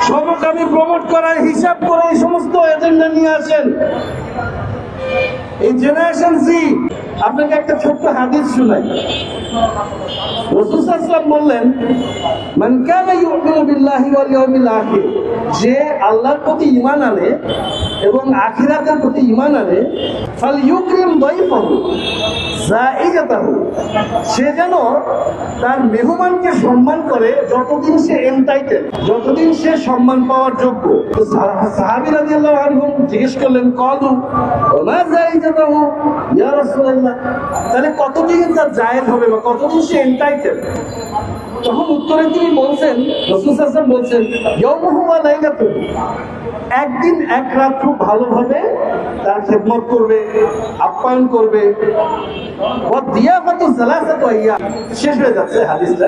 সমকামী প্রমোট করার হিসাব করে এই সমস্ত এজেন্ডা নিয়ে আসেন। এই জেনারেশন জি। আপনাকে একটা ছোট্ট হাদিস শোনাই। রাসূল সাল্লাল্লাহু আলাইহি ওয়াসাল্লাম বললেন, মান কানা ইউমিনু বিল্লাহি ওয়াল ইয়াউমিল আখির, যে আল্লাহর প্রতি ঈমান আনে এবং আখিরাতের প্রতি ঈমান আনে, ফালইউকরিম দাইফাহু যাইজাতাহু, সে যেন তার মেহমানকে সম্মান করে যতদিন সে এন্টাইটেল, যতদিন সে সম্মান পাওয়ার যোগ্য। তো সাহাবী রাদিয়াল্লাহু আনহুম জিজ্ঞেস করলেন, ক্বালু ওয়া যাইজাতাহু ইয়া রাসূলুল্লাহ, তাহলে কতদিন তার জায়েজ হবে বা কতদিন সে এন্টাইটেল? তখন উত্তরে তিনি বলছেন, রাসূল সাল্লাল্লাহু আলাইহি ওয়াসাল্লাম বলছেন, ইয়াউমুহু ওয়া লাইলাতুহু, একদিন এক রাত খুব ভালোভাবে তার খেদমত করবে, আপ্যায়ন করবে। শেষ হয়ে যাচ্ছে হাদিসটা।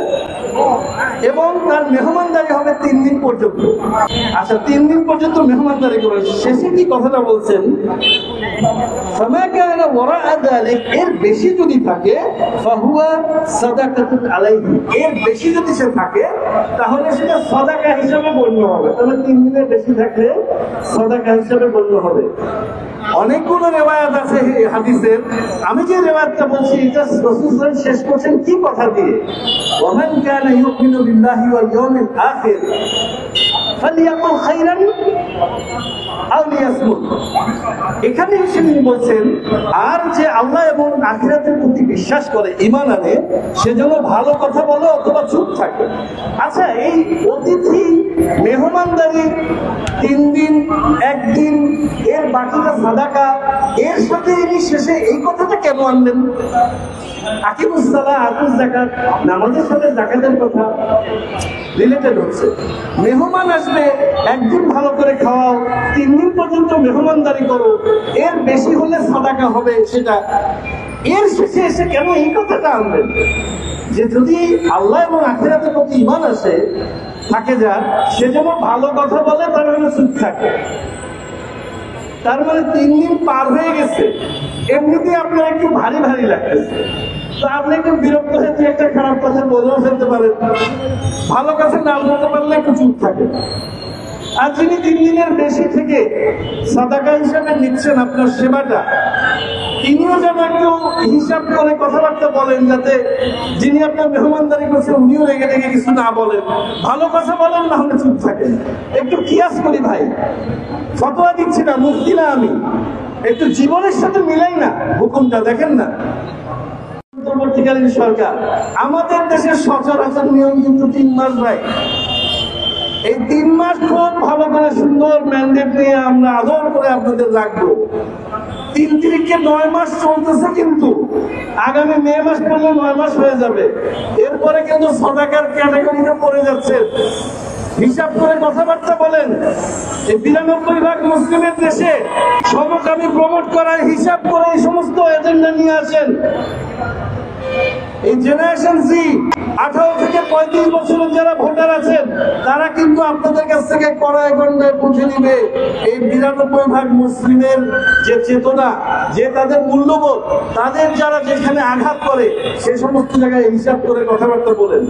এবং তার মেহমানদারি হবে 3 দিন পর্যন্ত। আচ্ছা, 3 দিন পর্যন্ত মেহমানদারি করবে। শেষে কি কথাটা বলছেন, এর বেশি যদি থাকে ফাহুয়া সাদাকাতুন আলাইহি, এর বেশি যদি সে থাকে তাহলে সেটা সাদাকা হিসেবে গণ্য হবে। তাহলে 3 দিনের বেশি থাকলে সাদাকা হিসেবে গণ্য হবে। অনেকগুলো রেওয়ায়াত আছে এই হাদিসের। আমি যে রেওয়ায়াতটা বলছি এটা রাসূল শেষ করছেন কি কথা দিয়ে, ওয়ামান কানা ইউমিনু বিল্লাহি ওয়াল ইয়াউমিল আখির ফালিয়াকুল খাইরান আও লিয়াসমুত। এখানে তিনি বলছেন, আর যে আল্লাহ এবং আখিরাতের প্রতি বিশ্বাস করে, ঈমান আনে, সে যেন ভালো কথা বলে অথবা চুপ থাকে। আচ্ছা, এই অতিথি মেহমানদারি 3 দিন, 1 দিন, এর বাকিটা সাদাকা, এর সাথে ইনি শেষে এই কথাটা কেন আনলেন? আকিমুস সালাহ আতুজ যাকাত, নামাজের সাথে যাকাতের কথা রিলেটেড হচ্ছে। মেহমান আসবে, একদিন ভালো করে খাওয়াও, 3 দিন পর্যন্ত মেহমানদারি করো, এর বেশি হলে সাদাকা হবে সেটা। এর শেষে এসে কেন এই কথাটা আনলেন যে যদি আল্লাহ এবং আখিরাতের প্রতি ঈমান আসে থাকে, যার সে যেন ভালো কথা বলে, তার মানে চুপ থাকে। তার মানে 3 দিন পার হয়ে গেছে, এমনিতেই আপনার একটু ভারী ভারী লাগতেছে, তো আপনি একটু বিরক্ত হয়ে একটা খারাপ কথা বলেও ফেলতে পারেন, ভালো কথা না বলতে পারলে একটু চুপ থাকে। আর যিনি 3 দিনের বেশি থেকে সাদাকা হিসাবে নিচ্ছেন আপনার সেবাটা, তিনিও যেন একটু হিসাব করে কথাবার্তা বলেন, যাতে যিনি আপনার মেহমানদারি করছেন উনিও রেগে রেগে কিছু না বলেন, ভালো কথা বলেন, না হলে চুপ থাকেন। একটু কিয়াস করি ভাই, ফতোয়া দিচ্ছি না, মুফতি না আমি, একটু জীবনের সাথে মিলাই না হুকুমটা। দেখেন না, অন্তর্বর্তীকালীন সরকার, আমাদের দেশের সচরাচর নিয়ম কিন্তু 3 মাস ভাই। এই 3 মাস খুব ভালো করে সুন্দর ম্যান্ডেট নিয়ে আমরা আদর করে আপনাদের রাখবো। 3 তারিখে 9 মাস চলতেছে, কিন্তু আগামী মে মাস পর্যন্ত 9 মাস হয়ে যাবে। এরপরে কিন্তু সাদাকার ক্যাটাগরিতে পড়ে যাচ্ছে। হিসাব করে কথাবার্তা বলেন। এই 92% মুসলিমের দেশে সমকামী প্রমোট করার হিসাব করে এই সমস্ত এজেন্ডা নিয়ে আসেন। এই জেনারেশন জি, 18 থেকে 35 বছরের যারা ভোটার আছেন, তারা কিন্তু আপনাদের কাছ থেকে কড়ায় গন্ডায় বুঝে নিবে এই 92% মুসলিমের যে চেতনা, যে তাদের মূল্যবোধ, তাদের যারা যেখানে আঘাত করে সে সমস্ত জায়গায় হিসাব করে কথাবার্তা বলেন।